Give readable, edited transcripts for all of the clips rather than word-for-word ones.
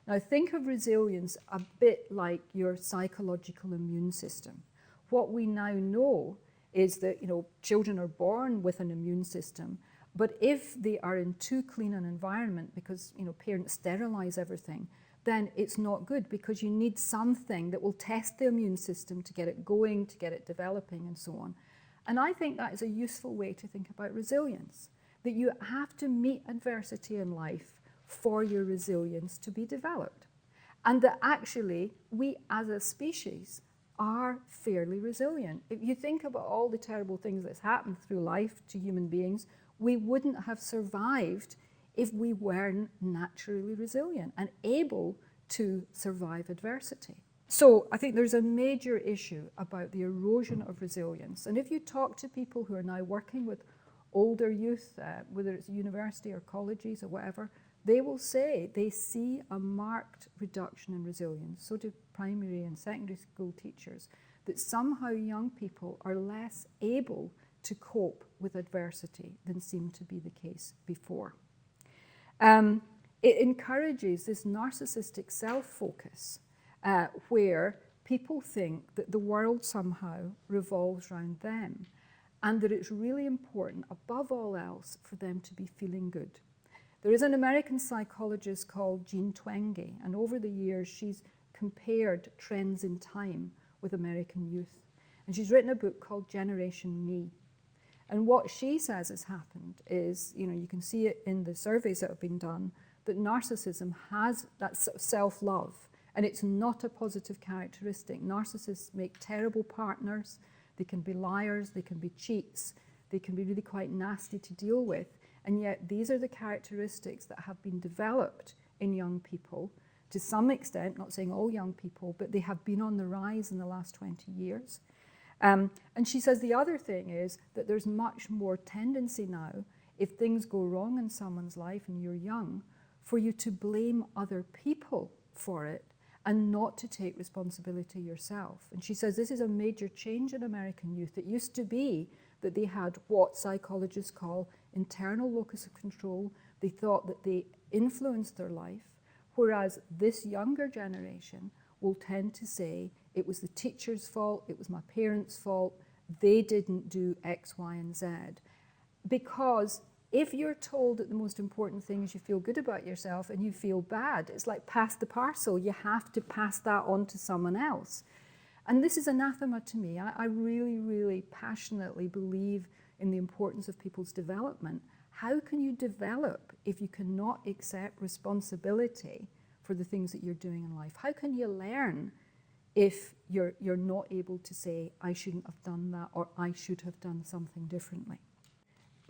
Now think of resilience a bit like your psychological immune system. What we now know is that, children are born with an immune system, but if they are in too clean an environment because, parents sterilize everything, then it's not good, because you need something that will test the immune system to get it going, to get it developing, and so on. And I think that is a useful way to think about resilience, that you have to meet adversity in life for your resilience to be developed. And that actually, we as a species are fairly resilient. If you think about all the terrible things that's happened through life to human beings, we wouldn't have survived if we weren't naturally resilient and able to survive adversity. So I think there's a major issue about the erosion of resilience. And if you talk to people who are now working with older youth, whether it's university or colleges or whatever, they will say they see a marked reduction in resilience. So do primary and secondary school teachers, that somehow young people are less able to cope with adversity than seemed to be the case before. It encourages this narcissistic self-focus where people think that the world somehow revolves around them, and that it's really important, above all else, for them to be feeling good. There is an American psychologist called Jean Twenge, and over the years she's compared trends in time with American youth. And she's written a book called Generation Me. And what she says has happened is, you can see it in the surveys that have been done, that narcissism has that sort of self-love, and it's not a positive characteristic. Narcissists make terrible partners. They can be liars, they can be cheats, they can be really quite nasty to deal with. And yet these are the characteristics that have been developed in young people to some extent, not saying all young people, but they have been on the rise in the last 20 years. And she says the other thing is that there's much more tendency now, if things go wrong in someone's life and you're young, for you to blame other people for it and not to take responsibility yourself. And she says this is a major change in American youth. It used to be that they had what psychologists call internal locus of control. They thought that they influenced their life, whereas this younger generation will tend to say, it was the teacher's fault, it was my parents' fault, they didn't do X, Y, and Z. Because if you're told that the most important thing is you feel good about yourself and you feel bad, it's like pass the parcel. You have to pass that on to someone else. And this is anathema to me. I really, really passionately believe in the importance of people's development. How can you develop if you cannot accept responsibility for the things that you're doing in life? How can you learn if you're not able to say, I shouldn't have done that, or I should have done something differently?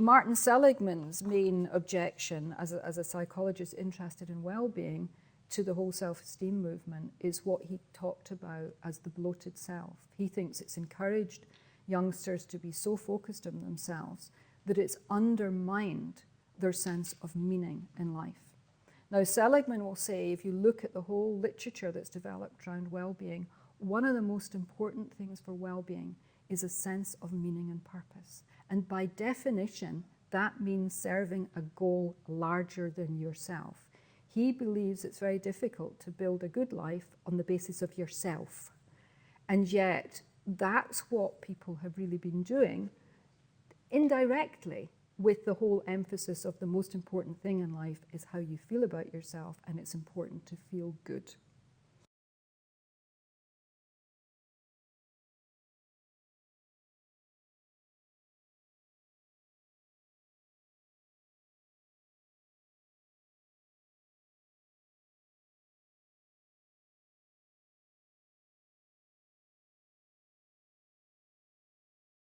Martin Seligman's main objection as a psychologist interested in well-being to the whole self-esteem movement is what he talked about as the bloated self. He thinks it's encouraged youngsters to be so focused on themselves that it's undermined their sense of meaning in life. Now, Seligman will say, if you look at the whole literature that's developed around well-being, one of the most important things for well-being is a sense of meaning and purpose. And by definition, that means serving a goal larger than yourself. He believes it's very difficult to build a good life on the basis of yourself. And yet, that's what people have really been doing indirectly, with the whole emphasis of the most important thing in life is how you feel about yourself, and it's important to feel good.